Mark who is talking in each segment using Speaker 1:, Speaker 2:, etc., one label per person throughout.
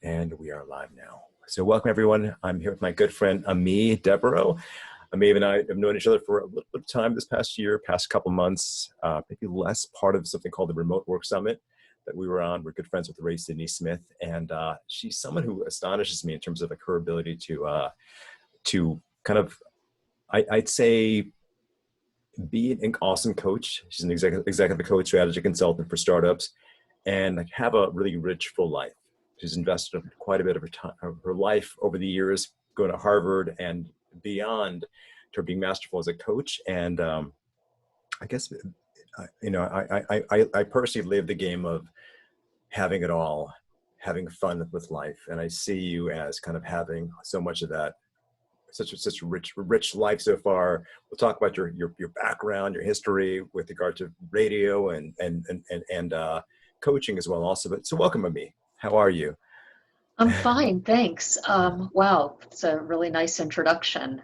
Speaker 1: And we are live now. So welcome everyone. I'm here with my good friend, Amie Devero. Amie and I have known each other for a little bit of time this past year, past couple months, maybe less, part of something called the Remote Work Summit that we were on. We're good friends with Ray Sydney Smith. And she's someone who astonishes me in terms of like her ability to kind of, I'd say, be an awesome coach. She's an executive coach, strategy consultant for startups, and like have a really rich, full life. She's invested quite a bit of her life over the years, going to Harvard and beyond, to being masterful as a coach. And I guess, I personally live the game of having it all, having fun with life. And I see you as kind of having so much of that, such a rich life so far. We'll talk about your background, your history with regard to radio and coaching as well also. But so welcome, Amie. How are you?
Speaker 2: I'm fine, thanks. Wow, it's a really nice introduction.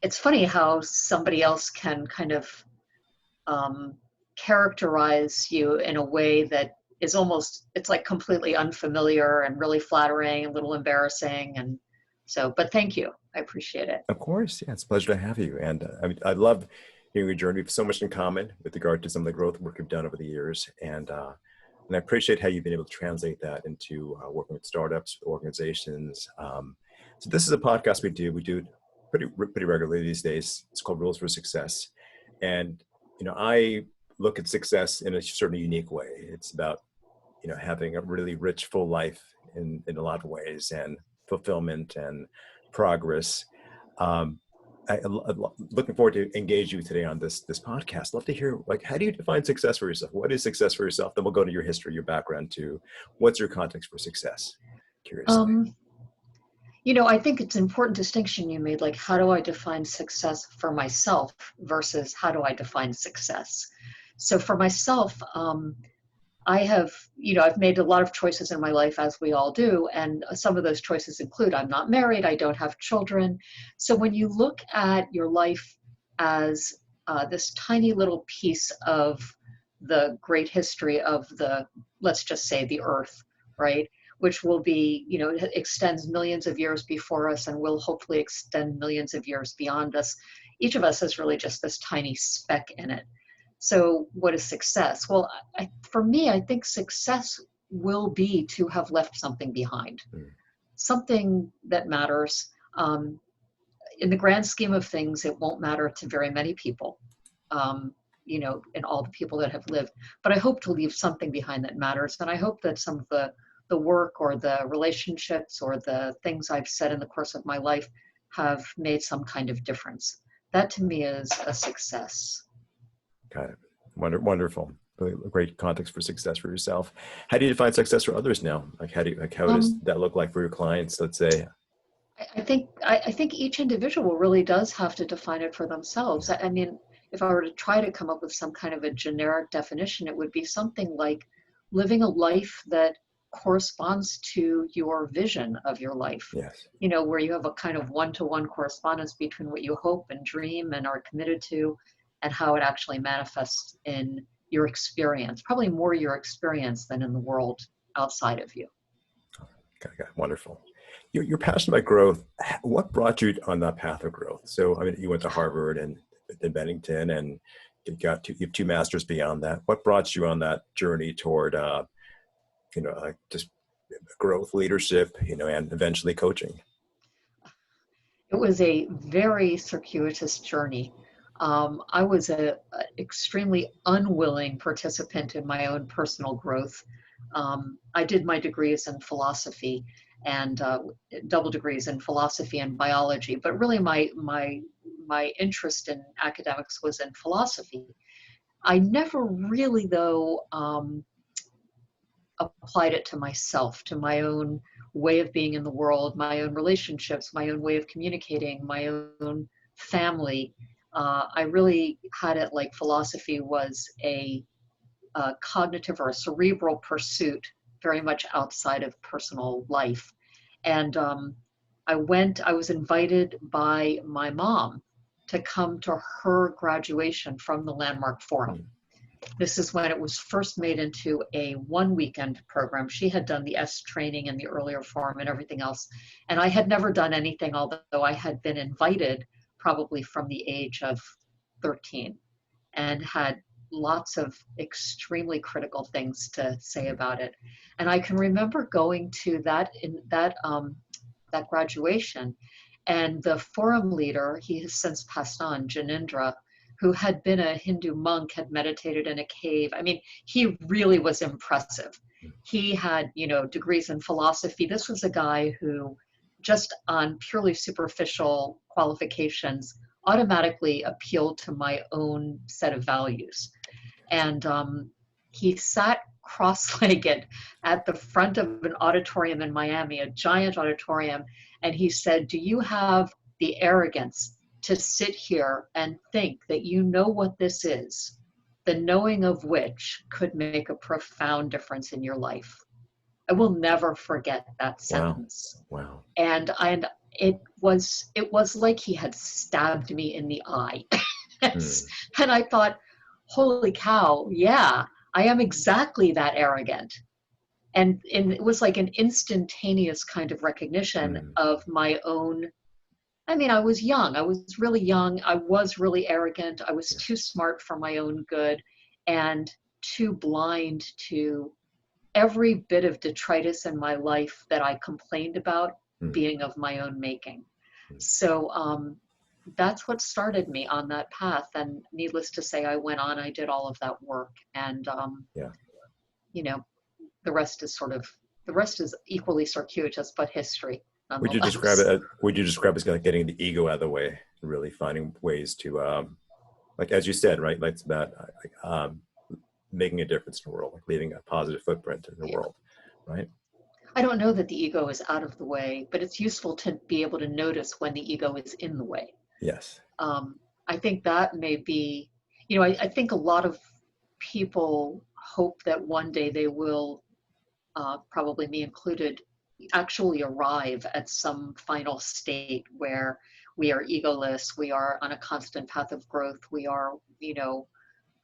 Speaker 2: It's funny how somebody else can kind of characterize you in a way that is almost, it's like completely unfamiliar and really flattering, a little embarrassing. And so, but thank you. I appreciate it.
Speaker 1: Of course. Yeah, it's a pleasure to have you. And I love hearing your journey. We have so much in common with regard to some of the growth work you've done over the years. And I appreciate how you've been able to translate that into working with startups, organizations. So this is a podcast we do. We do it pretty regularly these days. It's called Rules for Success. And, I look at success in a certain unique way. It's about, having a really rich, full life in a lot of ways, and fulfillment and progress. I'm looking forward to engage you today on this podcast. Love to hear, like, how do you define success for yourself? What is success for yourself? Then we'll go to your history, your background too. What's your context for success? Curiously.
Speaker 2: I think it's an important distinction you made, like, how do I define success for myself versus how do I define success? So for myself, I've made a lot of choices in my life, as we all do. And some of those choices include, I'm not married, I don't have children. So when you look at your life as this tiny little piece of the great history of let's just say the earth, right? Which will be, it extends millions of years before us and will hopefully extend millions of years beyond us. Each of us is really just this tiny speck in it. So what is success? Well, for me, I think success will be to have left something behind, something that matters. In the grand scheme of things, it won't matter to very many people, in all the people that have lived. But I hope to leave something behind that matters. And I hope that some of the work or the relationships or the things I've said in the course of my life have made some kind of difference. That to me is a success.
Speaker 1: Got it. Wonderful. Really great context for success for yourself. How do you define success for others now? Like, how does that look like for your clients? Let's say.
Speaker 2: I think each individual really does have to define it for themselves. I mean, if I were to try to come up with some kind of a generic definition, it would be something like living a life that corresponds to your vision of your life.
Speaker 1: Yes.
Speaker 2: Where you have a kind of one-to-one correspondence between what you hope and dream and are committed to and how it actually manifests in your experience, probably more your experience than in the world outside of you.
Speaker 1: Okay. Wonderful. You're passionate about growth. What brought you on that path of growth? So, I mean, you went to Harvard and then Bennington, and you have two masters beyond that. What brought you on that journey toward, just growth, leadership, and eventually coaching?
Speaker 2: It was a very circuitous journey. I was an extremely unwilling participant in my own personal growth. I did my degrees in philosophy and double degrees in philosophy and biology, but really my interest in academics was in philosophy. I never really, though, applied it to myself, to my own way of being in the world, my own relationships, my own way of communicating, my own family. I really had it like philosophy was a cognitive or a cerebral pursuit, very much outside of personal life. And I was invited by my mom to come to her graduation from the Landmark Forum. This is when it was first made into a one weekend program. She had done the S training in the earlier form and everything else. And I had never done anything, although I had been invited probably from the age of 13 and had lots of extremely critical things to say about it. And I can remember going to that graduation, and the forum leader, he has since passed on, Janindra, who had been a Hindu monk, had meditated in a cave. I mean, he really was impressive. He had, degrees in philosophy. This was a guy who, just on purely superficial qualifications, automatically appealed to my own set of values. And he sat cross-legged at the front of an auditorium in Miami, a giant auditorium, and he said, "Do you have the arrogance to sit here and think that you know what this is, the knowing of which could make a profound difference in your life?" I will never forget that
Speaker 1: Wow.
Speaker 2: sentence.
Speaker 1: Wow.
Speaker 2: And it was like he had stabbed me in the eye.
Speaker 1: Hmm.
Speaker 2: And I thought, holy cow, yeah, I am exactly that arrogant. And it was like an instantaneous kind of recognition
Speaker 1: Hmm.
Speaker 2: of my own. I mean, I was young. I was really young. I was really arrogant. I was
Speaker 1: Yeah.
Speaker 2: too smart for my own good and too blind to every bit of detritus in my life that I complained about
Speaker 1: Hmm.
Speaker 2: being of my own making.
Speaker 1: Hmm.
Speaker 2: So that's what started me on that path. And needless to say, I went on, I did all of that work. And,
Speaker 1: Yeah.
Speaker 2: you know, the rest is equally circuitous, but history
Speaker 1: Would you describe
Speaker 2: nonetheless.
Speaker 1: it would you describe it as kind of getting the ego out of the way and really finding ways to, like, as you said, right? Like, it's about making a difference in the world, like leaving a positive footprint in the
Speaker 2: Yeah.
Speaker 1: world, right?
Speaker 2: I don't know that the ego is out of the way, but it's useful to be able to notice when the ego is in the way.
Speaker 1: Yes.
Speaker 2: Um, I think that may be, I think a lot of people hope that one day they will, probably me included, actually arrive at some final state where we are egoless, we are on a constant path of growth, we are,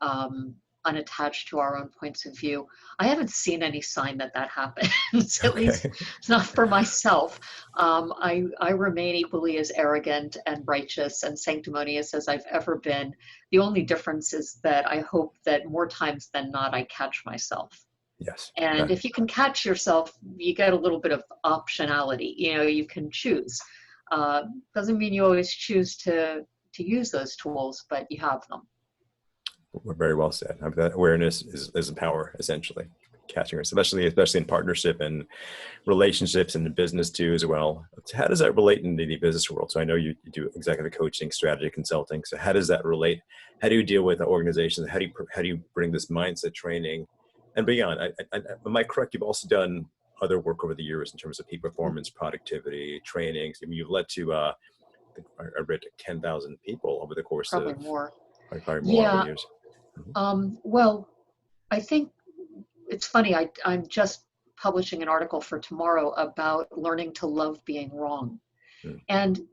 Speaker 2: um, unattached to our own points of view. I haven't seen any sign that that happens, at least
Speaker 1: Okay.
Speaker 2: not for myself. I remain equally as arrogant and righteous and sanctimonious as I've ever been. The only difference is that I hope that more times than not, I catch myself.
Speaker 1: Yes.
Speaker 2: And if you can catch yourself, you get a little bit of optionality. You can choose. Doesn't mean you always choose to use those tools, but you have them.
Speaker 1: Very well said. I mean, that awareness is power, essentially. Catching us, especially in partnership and relationships and in business too, as well. So how does that relate in the business world? So I know you do executive coaching, strategy consulting. So how does that relate? How do you deal with organizations? How do you bring this mindset training and beyond? Am I correct? You've also done other work over the years in terms of peak performance, productivity, trainings. I mean, you've led to I read 10,000 people over the course
Speaker 2: Probably
Speaker 1: of
Speaker 2: more.
Speaker 1: probably more over the
Speaker 2: Yeah.
Speaker 1: years. Mhm.
Speaker 2: Well, I think it's funny. I'm just publishing an article for tomorrow about learning to love being wrong.
Speaker 1: Mm.
Speaker 2: And,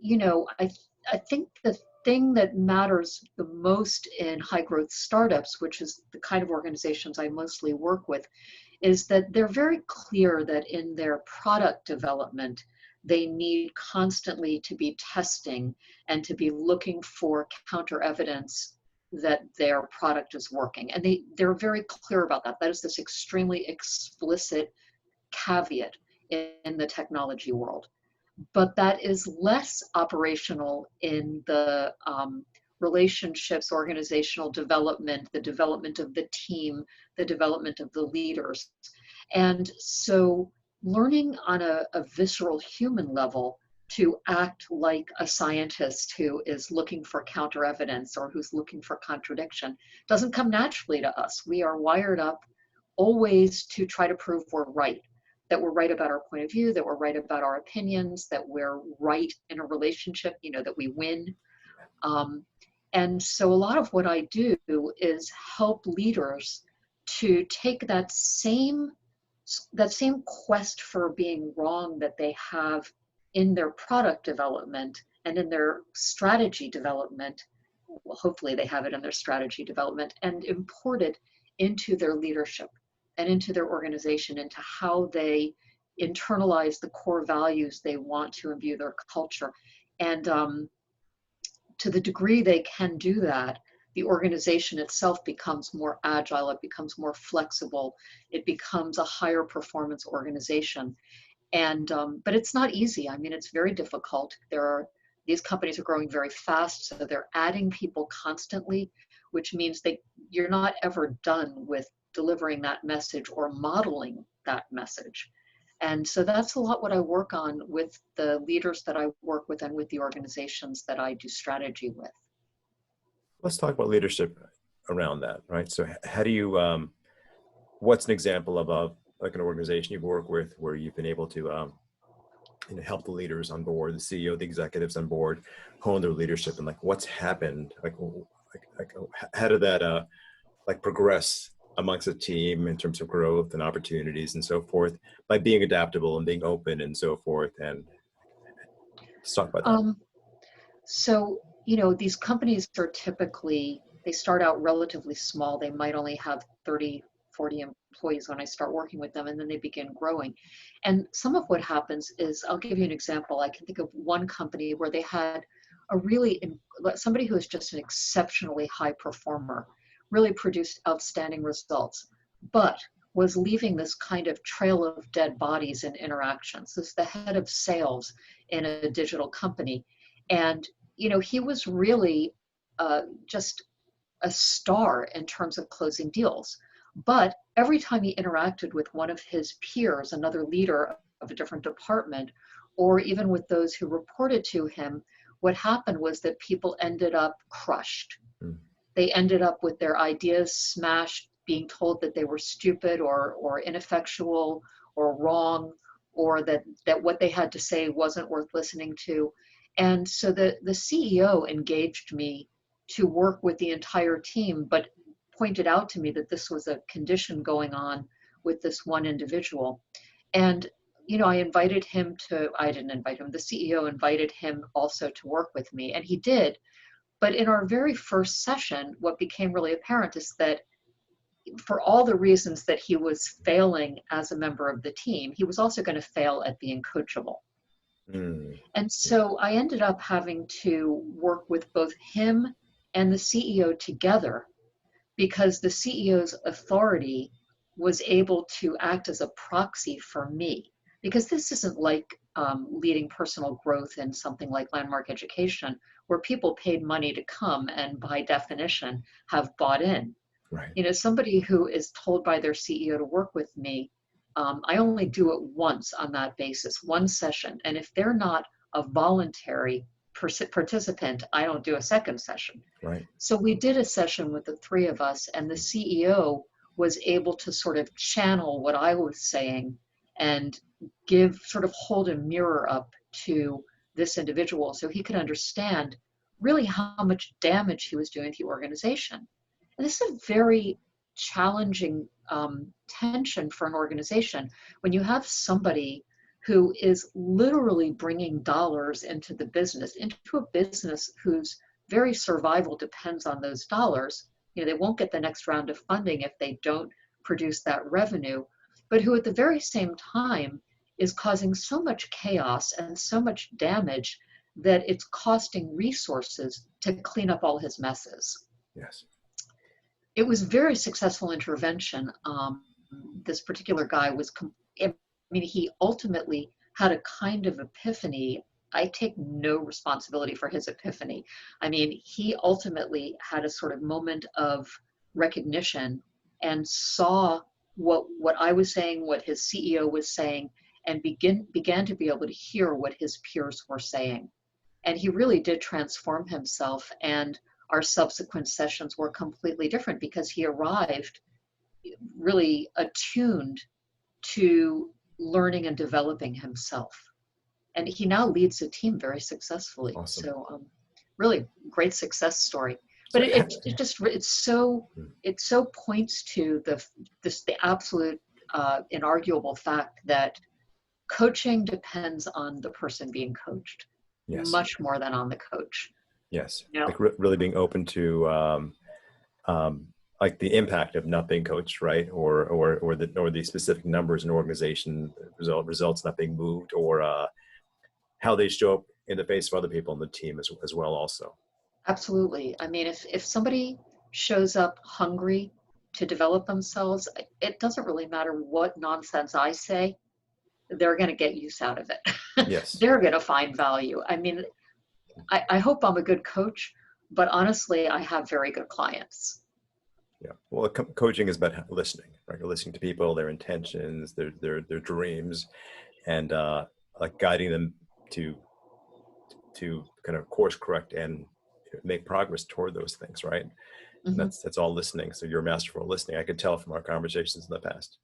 Speaker 2: I think the thing that matters the most in high growth startups, which is the kind of organizations I mostly work with, is that they're very clear that in their product development, they need constantly to be testing and to be looking for counter evidence that their product is working. And they're very clear about that. That is this extremely explicit caveat in the technology world. But that is less operational in the relationships, organizational development, the development of the team, the development of the leaders. And so learning on a visceral human level to act like a scientist who is looking for counter evidence or who's looking for contradiction doesn't come naturally to us. We are wired up always to try to prove we're right, that we're right about our point of view, that we're right about our opinions, that we're right in a relationship, that we win. Um, and so a lot of what I do is help leaders to take that same quest for being wrong that they have in their product development and in their strategy development. Well, hopefully they have it in their strategy development, and import it into their leadership and into their organization, into how they internalize the core values they want to imbue their culture. And to the degree they can do that, the organization itself becomes more agile, it becomes more flexible, it becomes a higher performance organization. And but it's not easy. I mean, it's very difficult. These companies are growing very fast, so they're adding people constantly, which means you're not ever done with delivering that message or modeling that message. And so that's a lot what I work on with the leaders that I work with and with the organizations that I do strategy with.
Speaker 1: Let's talk about leadership around that, right? So how do you, what's an example of like an organization you've worked with where you've been able to help the leaders on board, the CEO, the executives on board, hone their leadership, and like what's happened? Like how did that like progress amongst the team in terms of growth and opportunities and so forth by being adaptable and being open and so forth? And let's talk about that.
Speaker 2: So, these companies are typically, they start out relatively small. They might only have 30, 40 employees when I start working with them, and then they begin growing. And some of what happens is, I'll give you an example. I can think of one company where they had somebody who is just an exceptionally high performer, really produced outstanding results, but was leaving this kind of trail of dead bodies in interactions. This is the head of sales in a digital company. And, he was really just a star in terms of closing deals. But every time he interacted with one of his peers, another leader of a different department, or even with those who reported to him, what happened was that people ended up crushed. They ended up with their ideas smashed, being told that they were stupid or ineffectual or wrong, or that what they had to say wasn't worth listening to. And so the CEO engaged me to work with the entire team, but pointed out to me that this was a condition going on with this one individual. And, I invited him I didn't invite him, the CEO invited him also to work with me, and he did. But in our very first session, what became really apparent is that for all the reasons that he was failing as a member of the team, he was also going to fail at being coachable. And so I ended up having to work with both him and the CEO together, because the CEO's authority was able to act as a proxy for me. Because this isn't like leading personal growth in something like Landmark Education, where people paid money to come and by definition have bought in.
Speaker 1: Right.
Speaker 2: Somebody who is told by their CEO to work with me, I only do it once on that basis, one session. And if they're not a voluntary participant, I don't do a second session.
Speaker 1: Right.
Speaker 2: So we did a session with the three of us, and the CEO was able to sort of channel what I was saying and hold a mirror up to this individual so he could understand really how much damage he was doing to the organization. And this is a very challenging tension for an organization when you have somebody who is literally bringing dollars into a business whose very survival depends on those dollars. They won't get the next round of funding if they don't produce that revenue, but who at the very same time is causing so much chaos and so much damage that it's costing resources to clean up all his messes.
Speaker 1: Yes.
Speaker 2: It was a very successful intervention. This particular guy he ultimately had a kind of epiphany. I take no responsibility for his epiphany. He ultimately had a sort of moment of recognition and saw what I was saying, what his CEO was saying, and began to be able to hear what his peers were saying. And he really did transform himself, and our subsequent sessions were completely different because he arrived really attuned to learning and developing himself. And he now leads a team very successfly.
Speaker 1: Awesome.
Speaker 2: So really great success story. But
Speaker 1: So
Speaker 2: it so points to the absolute inarguable fact that coaching depends on the person being coached,
Speaker 1: yes.
Speaker 2: much more than on the coach.
Speaker 1: Yes. Like really being open to like the impact of not being coached, right? Or the specific numbers in organization results not being moved, or how they show up in the face of other people on the team as well also.
Speaker 2: Absolutely. I mean, if somebody shows up hungry to develop themselves, it doesn't really matter what nonsense I say, they're going to get use out of it.
Speaker 1: Yes.
Speaker 2: They're going to find value. I mean, I hope I'm a good coach, but honestly, I have very good clients.
Speaker 1: Yeah. Well, coaching is about listening, right? Listening to people, their intentions, their dreams, and like guiding them to kind of course correct and make progress toward those things, right? And
Speaker 2: Hmm.
Speaker 1: that's all listening. So you're masterful at listening. I could tell from our conversations in the past.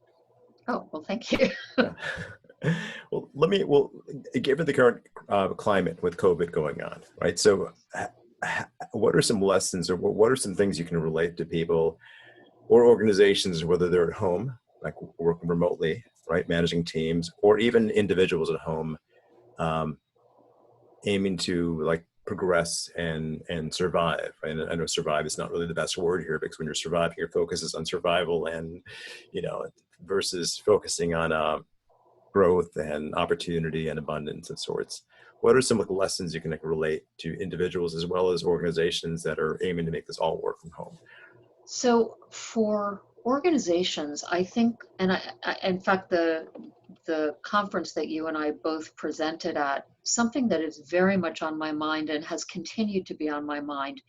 Speaker 2: Oh, well, thank you.
Speaker 1: Yeah. Well, given the current climate with COVID going on, right? So, what are some lessons, or what are some things you can relate to people or organizations, whether they're at home, like working remotely, right, managing teams, or even individuals at home, um, aiming to like progress and survive. And I know survive is not really the best word here, because when you're surviving, your focus is on survival, and versus focusing on growth and opportunity and abundance of sorts. What are some like lessons you can like relate to individuals as well as organizations that are aiming to make this all work from home?
Speaker 2: So for organizations, I think, and in fact, the conference that you and I both presented at, something that is very much on my mind and has continued to be on my mind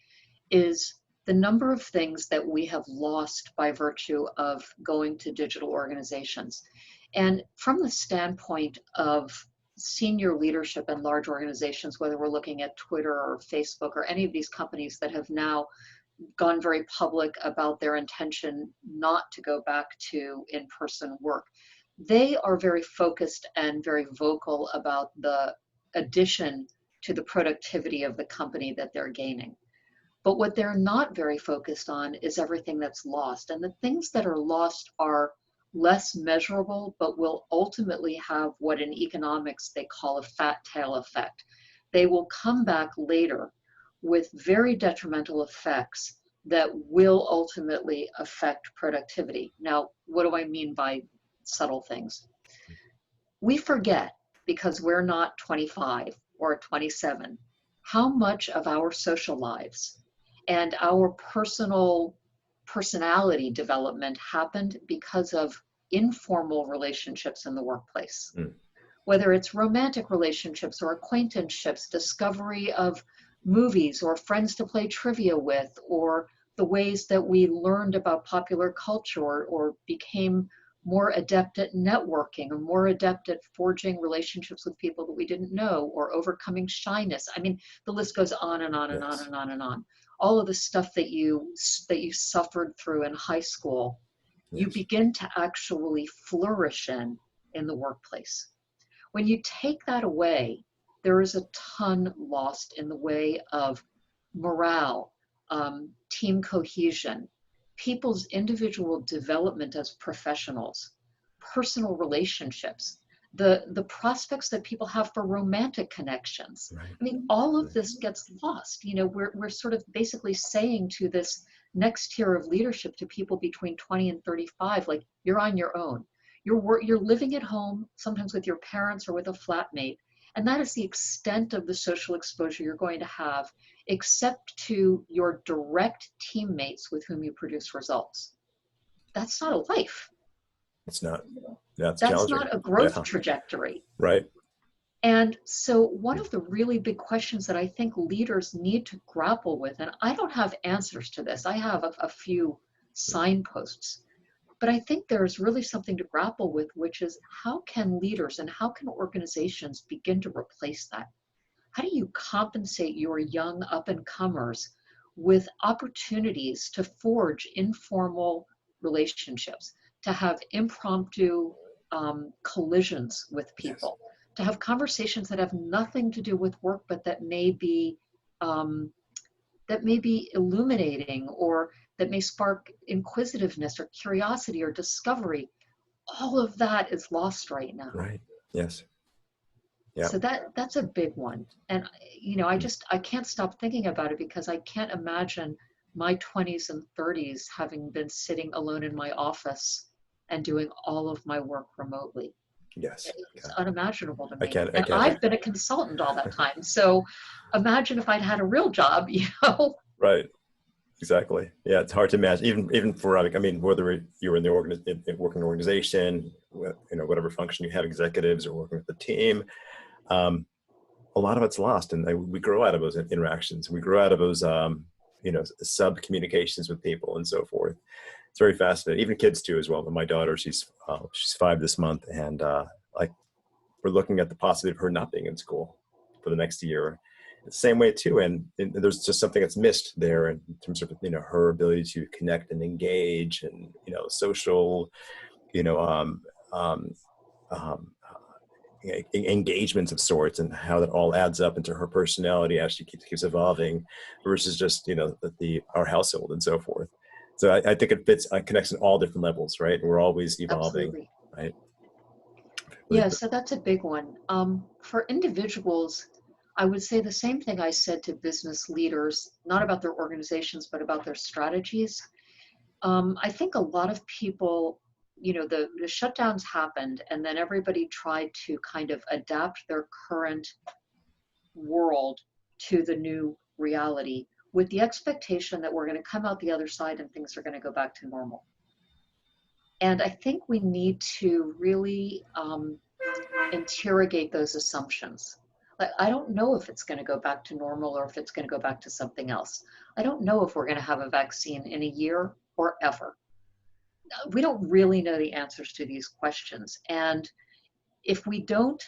Speaker 2: is the number of things that we have lost by virtue of going to digital organizations. And from the standpoint of senior leadership in large organizations, whether we're looking at Twitter or Facebook or any of these companies that have now gone very public about their intention not to go back to in-person work, they are very focused and very vocal about the addition to the productivity of the company that they're gaining. But what they're not very focused on is everything that's lost. And the things that are lost are less measurable, but will ultimately have what in economics they call a fat tail effect. They will come back later with very detrimental effects that will ultimately affect productivity. Now, what do I mean by subtle things? We forget, because we're not 25 or 27, how much of our social lives and our personality development happened because of informal relationships in the workplace.
Speaker 1: Mm.
Speaker 2: Whether it's romantic relationships or acquaintanceships, discovery of movies or friends to play trivia with, or the ways that we learned about popular culture, or became more adept at networking, or more adept at forging relationships with people that we didn't know, or overcoming shyness. I mean, the list goes on and on and on
Speaker 1: Yes.
Speaker 2: and on and on. All of the stuff that you suffered through in high school, you
Speaker 1: Yes.
Speaker 2: begin to actually flourish in the workplace. When you take that away, there is a ton lost in the way of morale, team cohesion, people's individual development as professionals, personal relationships, the prospects that people have for romantic connections.
Speaker 1: Right.
Speaker 2: I mean, all of
Speaker 1: Right.
Speaker 2: this gets lost. You know, we're sort of basically saying to this next tier of leadership, to people between 20 and 35, like, you're on your own. You're living at home, sometimes with your parents or with a flatmate, and that is the extent of the social exposure you're going to have, except to your direct teammates with whom you produce results. That's not a life.
Speaker 1: It's not. That's
Speaker 2: That's
Speaker 1: challenging.
Speaker 2: not a growth
Speaker 1: Yeah.
Speaker 2: trajectory.
Speaker 1: Right.
Speaker 2: And so one of the really big questions that I think leaders need to grapple with, and I don't have answers to this, I have a few signposts, but I think there's really something to grapple with, which is, how can leaders and how can organizations begin to replace that? How do you compensate your young up and comers with opportunities to forge informal relationships, to have impromptu collisions with
Speaker 1: Yes.
Speaker 2: people, to have conversations that have nothing to do with work, but um, that may be illuminating, or that may spark inquisitiveness or curiosity or discovery. All of that is lost right now.
Speaker 1: Right. Yes. Yeah.
Speaker 2: So that's a big one. And I can't stop thinking about it, because I can't imagine my 20s and 30s having been sitting alone in my office and doing all of my work remotely.
Speaker 1: Yes.
Speaker 2: It's unimaginable to
Speaker 1: I
Speaker 2: me.
Speaker 1: can't, I
Speaker 2: And
Speaker 1: can't.
Speaker 2: I've been a consultant all that time. So imagine if I'd had a real job, you know?
Speaker 1: Right. Exactly. Yeah, it's hard to imagine, even for like, I mean, whether you're in the working organization, whatever function you have, executives or working with the team, um, a lot of it's lost, and we grow out of those interactions. We grow out of those, sub communications with people and so forth. It's very fascinating. Even kids too, as well. But my daughter, she's 5 this month, and like we're looking at the possibility of her not being in school for the next year. The same way too, and there's just something that's missed there in terms of her ability to connect and engage, and social, you know um, um, um, engagements of sorts, and how that all adds up into her personality as she keeps evolving, versus just our household and so forth. So I think it connects on all different levels, right? And we're always evolving,
Speaker 2: Absolutely.
Speaker 1: right?
Speaker 2: Yeah, so that's a big one. For individuals, I would say the same thing I said to business leaders, not about their organizations, but about their strategies. I think a lot of people, the shutdowns happened, and then everybody tried to kind of adapt their current world to the new reality with the expectation that we're going to come out the other side and things are going to go back to normal. And I think we need to really interrogate those assumptions. Like, I don't know if it's going to go back to normal or if it's going to go back to something else. I don't know if we're going to have a vaccine in a year or ever. We don't really know the answers to these questions. And if we don't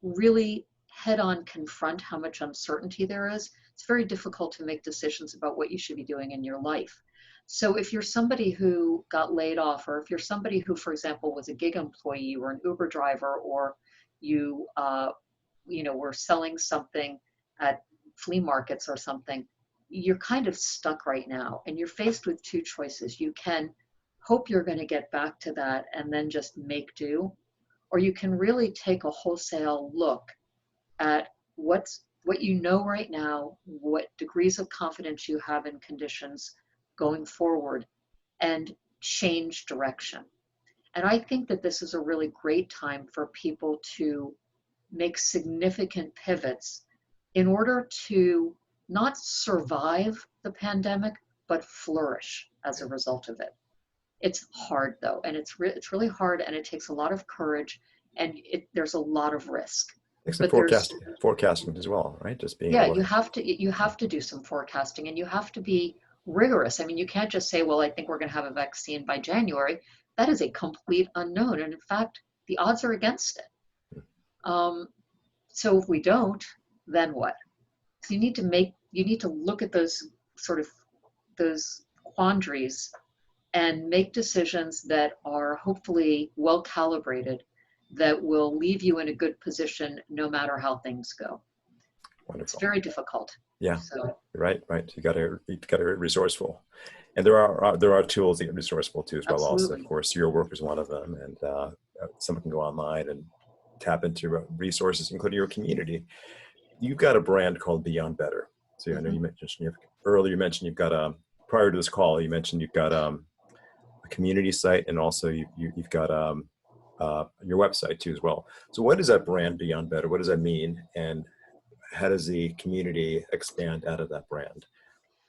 Speaker 2: really head on confront how much uncertainty there is, it's very difficult to make decisions about what you should be doing in your life. So if you're somebody who got laid off, or if you're somebody who, for example, was a gig employee or an Uber driver, or you, were selling something at flea markets or something, you're kind of stuck right now, and you're faced with two choices. You can hope you're going to get back to that and then just make do, or you can really take a wholesale look at what you know right now, what degrees of confidence you have in conditions going forward, and change direction. And I think that this is a really great time for people to make significant pivots in order to not survive the pandemic, but flourish as a result of it. It's hard though, and it's really hard, and it takes a lot of courage, and there's a lot of risk.
Speaker 1: It's some
Speaker 2: But there's
Speaker 1: forecasting as well, right? Just being
Speaker 2: yeah,
Speaker 1: able
Speaker 2: you
Speaker 1: to.
Speaker 2: have to do some forecasting, and you have to be rigorous. I mean, you can't just say, well, I think we're going to have a vaccine by January. That is a complete unknown, and in fact, the odds are against it. So if we don't, then what? So you need to look at those quandaries and make decisions that are hopefully well calibrated, that will leave you in a good position no matter how things go. It's
Speaker 1: Wonderful.
Speaker 2: very difficult.
Speaker 1: Yeah.
Speaker 2: So
Speaker 1: Right. You got to be resourceful, and there are tools to get resourceful too as well. Also, of
Speaker 2: absolutely.
Speaker 1: course, your work is one of them, and someone can go online and tap into resources, including your community. You've got a brand called Beyond Better. So I know
Speaker 2: Hmm.
Speaker 1: you mentioned earlier. You mentioned you've got prior to this call. You mentioned you've got a community site, and also you've got your website too as well. So what is that brand Beyond Better? What does that mean, and how does the community expand out of that brand?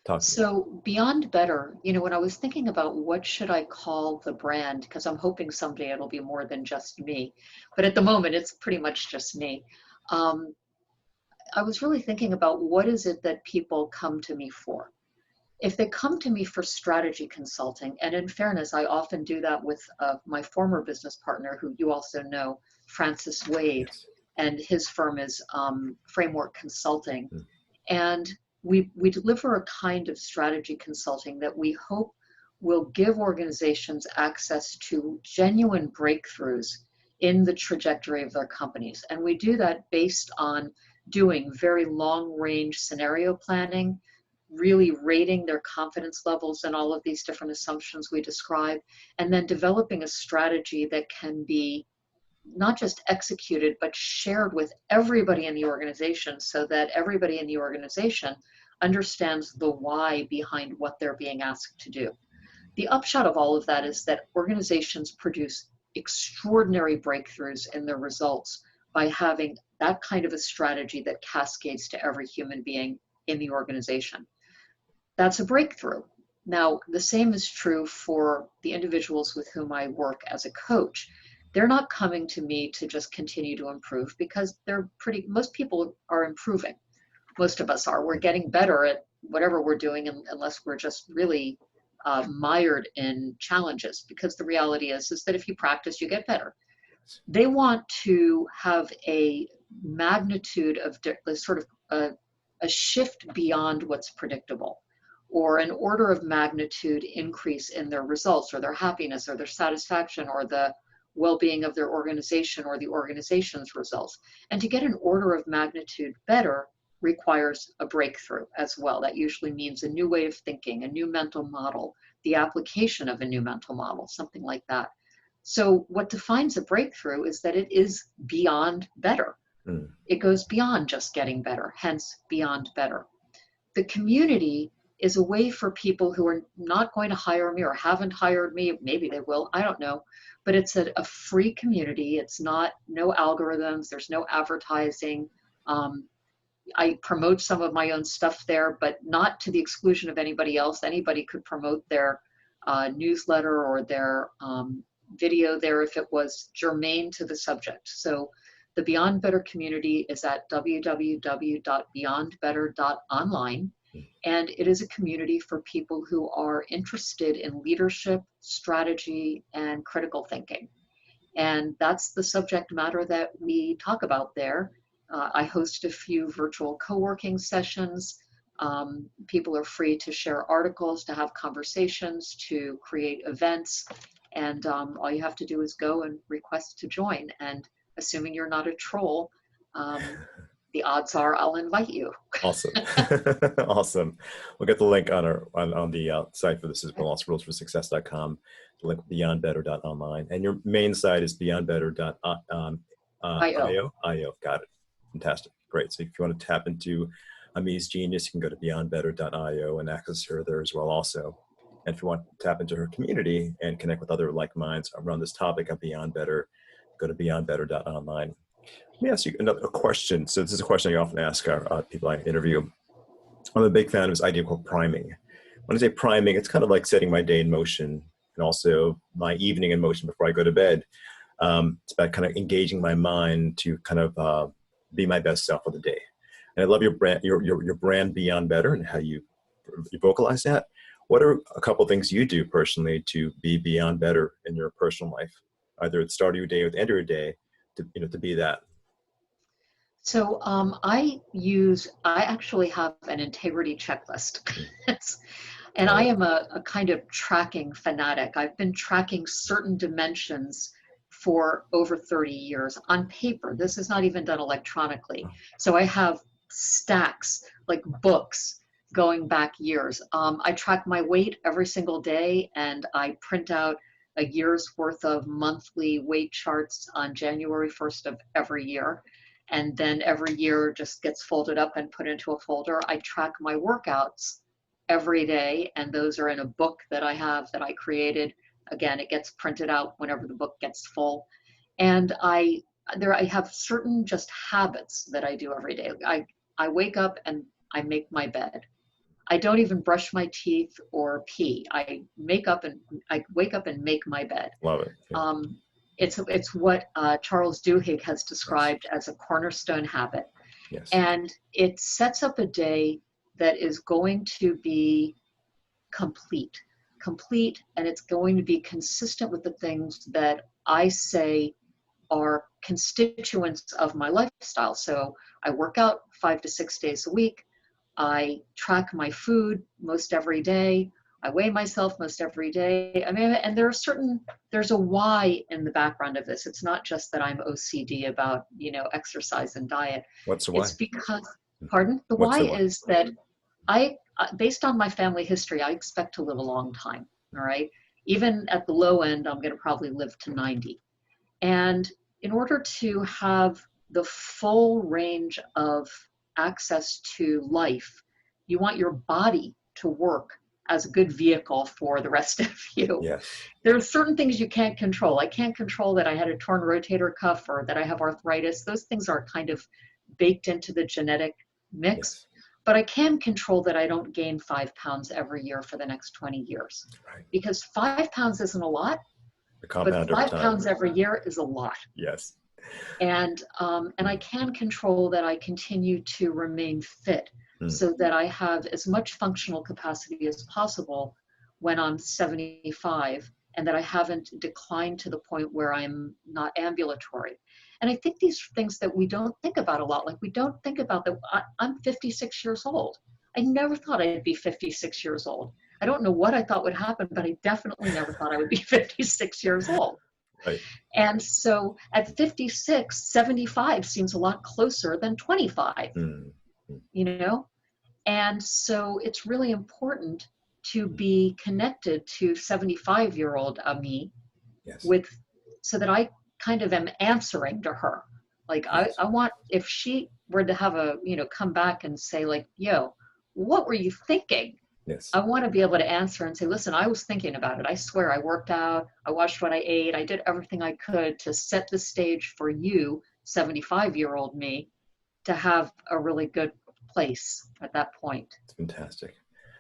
Speaker 1: Talk to me.
Speaker 2: So Beyond Better, when I was thinking about what should I call the brand, because I'm hoping someday it'll be more than just me, but at the moment it's pretty much just me. Um, I was really thinking about what is it that people come to me for. If they come to me for strategy consulting, and in fairness, I often do that with my former business partner, who you also know, Francis Wade,
Speaker 1: Yes.
Speaker 2: and his firm is Framework Consulting.
Speaker 1: Mm.
Speaker 2: And we deliver a kind of strategy consulting that we hope will give organizations access to genuine breakthroughs in the trajectory of their companies. And we do that based on doing very long range scenario planning, really rating their confidence levels and all of these different assumptions we describe, and then developing a strategy that can be not just executed, but shared with everybody in the organization, so that everybody in the organization understands the why behind what they're being asked to do. The upshot of all of that is that organizations produce extraordinary breakthroughs in their results by having that kind of a strategy that cascades to every human being in the organization. That's a breakthrough. Now, the same is true for the individuals with whom I work as a coach. They're not coming to me to just continue to improve, because most people are improving. Most of us are. We're getting better at whatever we're doing, unless we're just really mired in challenges, because the reality is that if you practice, you get better. They want to have a magnitude of sort of a shift beyond what's predictable, or an order of magnitude increase in their results, or their happiness, or their satisfaction, or the well-being of their organization, or the organization's results. And to get an order of magnitude better requires a breakthrough as well. That usually means a new way of thinking, a new mental model, the application of a new mental model, something like that. So what defines a breakthrough is that it is beyond better. It goes beyond just getting better, hence beyond better. The community is a way for people who are not going to hire me or haven't hired me, maybe they will, I don't know, but it's a free community. It's no algorithms, there's no advertising. I promote some of my own stuff there, but not to the exclusion of anybody else. Anybody could promote their newsletter or their video there if it was germane to the subject. So the Beyond Better community is at www.beyondbetter.online. And it is a community for people who are interested in leadership, strategy, and critical thinking. And that's the subject matter that we talk about there. I host a few virtual co-working sessions. People are free to share articles, to have conversations, to create events. And all you have to do is go and request to join. And assuming you're not a troll, the odds are I'll invite you.
Speaker 1: Awesome. Awesome. We'll get the link on the site for this is lostrules4success.com, the link beyondbetter.online. And your main site is beyondbetter.io. Got it. Fantastic. Great. So if you want to tap into Amie's genius, you can go to beyondbetter.io and access her there as well also. And if you want to tap into her community and connect with other like minds around this topic of Beyond Better, go to beyondbetter.online. Let me ask you another question. So this is a question I often ask our people I interview. I'm a big fan of this idea called priming. When I say priming, it's kind of like setting my day in motion and also my evening in motion before I go to bed. It's about kind of engaging my mind to kind of be my best self for the day. And I love your brand Beyond Better and how you vocalize that. What are a couple of things you do personally to be beyond better in your personal life, either at the start of your day or the end of your day, to be that?
Speaker 2: So I actually have an integrity checklist. And I am a kind of tracking fanatic. I've been tracking certain dimensions for over 30 years on paper. This is not even done electronically. So I have stacks, like books, going back years. I track my weight every single day, and I print out a year's worth of monthly weight charts on January 1st of every year. And then every year just gets folded up and put into a folder. I track my workouts every day, and those are in a book that I have that I created. Again, it gets printed out whenever the book gets full. And I have certain just habits that I do every day. I wake up and I make my bed. I don't even brush my teeth or pee. I wake up and make my bed.
Speaker 1: Love it. Yeah.
Speaker 2: It's what Charles Duhigg has described as a cornerstone habit.
Speaker 1: Yes.
Speaker 2: And it sets up a day that is going to be complete, and it's going to be consistent with the things that I say are constituents of my lifestyle. So I work out 5 to 6 days a week. I track my food most every day. I weigh myself most every day. I mean, and there's a why in the background of this. It's not just that I'm OCD about, exercise and diet.
Speaker 1: What's the why?
Speaker 2: It's because, pardon? The
Speaker 1: What's
Speaker 2: why
Speaker 1: the why?
Speaker 2: is that based on my family history, I expect to live a long time, all right? Even at the low end, I'm gonna probably live to 90. And in order to have the full range of access to life You want your body to work as a good vehicle for the rest of you.
Speaker 1: Yes.
Speaker 2: There are certain things you can't control. I can't control that I had a torn rotator cuff or that I have arthritis. Those things are kind of baked into the genetic mix.
Speaker 1: Yes.
Speaker 2: But I can control that I don't gain 5 pounds every year for the next 20 years.
Speaker 1: Right.
Speaker 2: Because 5 pounds isn't a lot,
Speaker 1: The
Speaker 2: but
Speaker 1: compound over
Speaker 2: 5 pounds
Speaker 1: time.
Speaker 2: every year is a lot.
Speaker 1: Yes.
Speaker 2: And I can control that I continue to remain fit
Speaker 1: Mm.
Speaker 2: so that I have as much functional capacity as possible when I'm 75, and that I haven't declined to the point where I'm not ambulatory. And I think these are things that we don't think about a lot. Like, we don't think about that. I'm 56 years old. I never thought I'd be 56 years old. I don't know what I thought would happen, but I definitely never thought I would be 56 years old.
Speaker 1: Right.
Speaker 2: And so at 56, 75 seems a lot closer than 25,
Speaker 1: Mm.
Speaker 2: you know? And so it's really important to be connected to 75-year-old Amie
Speaker 1: Yes.
Speaker 2: with, so that I kind of am answering to her. Like,
Speaker 1: Yes.
Speaker 2: I want, if she were to have a, come back and say like, yo, what were you thinking?
Speaker 1: Yes.
Speaker 2: I want to be able to answer and say, listen, I was thinking about it. I swear, I worked out, I watched what I ate, I did everything I could to set the stage for you, 75-year-old me, to have a really good place at that point.
Speaker 1: It's fantastic.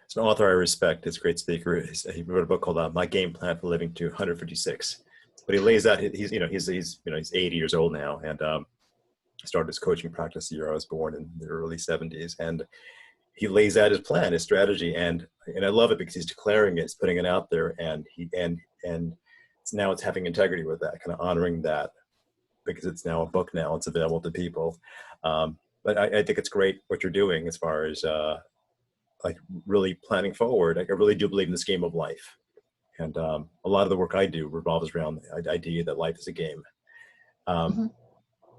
Speaker 1: It's an author I respect. It's a great speaker. He wrote a book called "My Game Plan for Living to 156." But he lays out, he's 80 years old now, and started his coaching practice the year I was born in the early 70s, and he lays out his plan, his strategy, and I love it because he's declaring it, he's putting it out there, and now it's having integrity with that, kind of honoring that, because it's now a book now, it's available to people. But I think it's great what you're doing as far as like really planning forward. I really do believe in this game of life, and a lot of the work I do revolves around the idea that life is a game,
Speaker 2: Mm-hmm.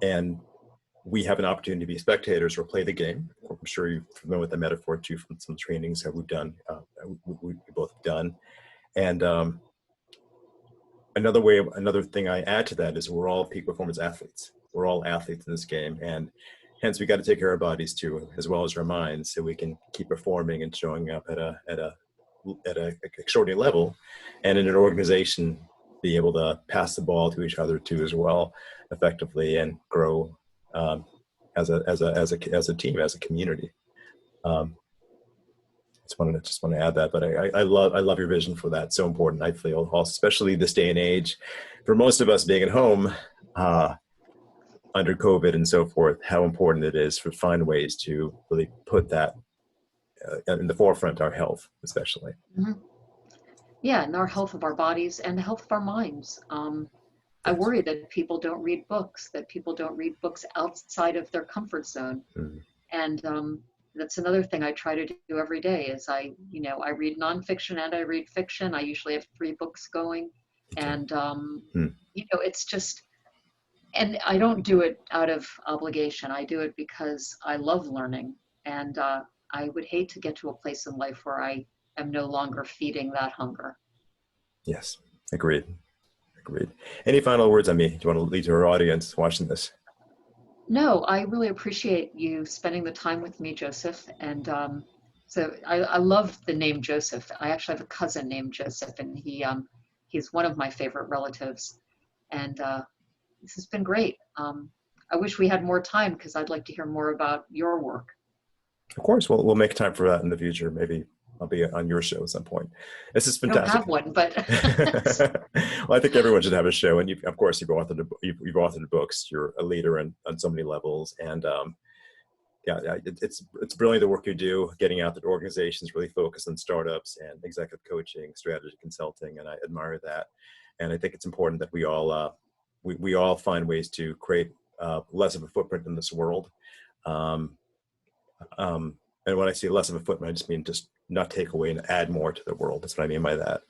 Speaker 1: and we have an opportunity to be spectators or play the game. I'm sure you're familiar with the metaphor too from some trainings that we've done, we both have done. And another thing I add to that is we're all peak performance athletes. We're all athletes in this game, and hence we got to take care of our bodies too, as well as our minds, so we can keep performing and showing up at a extraordinary level, and in an organization be able to pass the ball to each other too as well, effectively, and grow as a team, as a community. Just want to add that, but I love your vision for that. So important. I feel also, especially this day and age, for most of us being at home under COVID and so forth, how important it is to find ways to really put that in the forefront, our health, especially.
Speaker 2: Mm-hmm. Yeah, and our health of our bodies and the health of our minds. I
Speaker 1: Yes.
Speaker 2: worry that people don't read books, that people don't read books outside of their comfort zone.
Speaker 1: Mm.
Speaker 2: And that's another thing I try to do every day is I read nonfiction and I read fiction. I usually have 3 books going. And, it's just, and I don't do it out of obligation. I do it because I love learning. And I would hate to get to a place in life where I am no longer feeding that hunger.
Speaker 1: Yes, agreed. Agreed. Any final words, Amie, do you want to leave to our audience watching this?
Speaker 2: No, I really appreciate you spending the time with me, Joseph. And so I love the name Joseph. I actually have a cousin named Joseph, and he's one of my favorite relatives. And this has been great. I wish we had more time because I'd like to hear more about your work.
Speaker 1: Of course, we'll make time for that in the future. Maybe I'll be on your show at some point. This is
Speaker 2: I don't
Speaker 1: fantastic.
Speaker 2: have one, but
Speaker 1: Well, I think everyone should have a show, and of course, you've authored books. You're a leader on so many levels, and it's brilliant the work you do, getting out that organizations really focus on startups and executive coaching, strategy consulting, and I admire that. And I think it's important that we all find ways to create less of a footprint in this world. And when I say less of a footprint, I just mean just not take away and add more to the world. That's what I mean by that.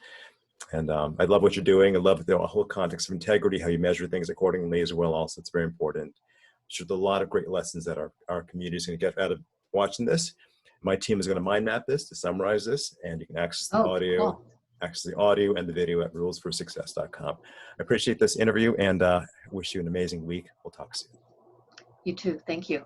Speaker 1: And I love what you're doing. I love the whole context of integrity, how you measure things accordingly as well. Also, it's very important. There's a lot of great lessons that our community is going to get out of watching this. My team is going to mind map this to summarize this, and you can access the audio.
Speaker 2: Cool.
Speaker 1: Access the audio and the video at rulesforsuccess.com. I appreciate this interview and wish you an amazing week. We'll talk soon.
Speaker 2: You too. Thank you.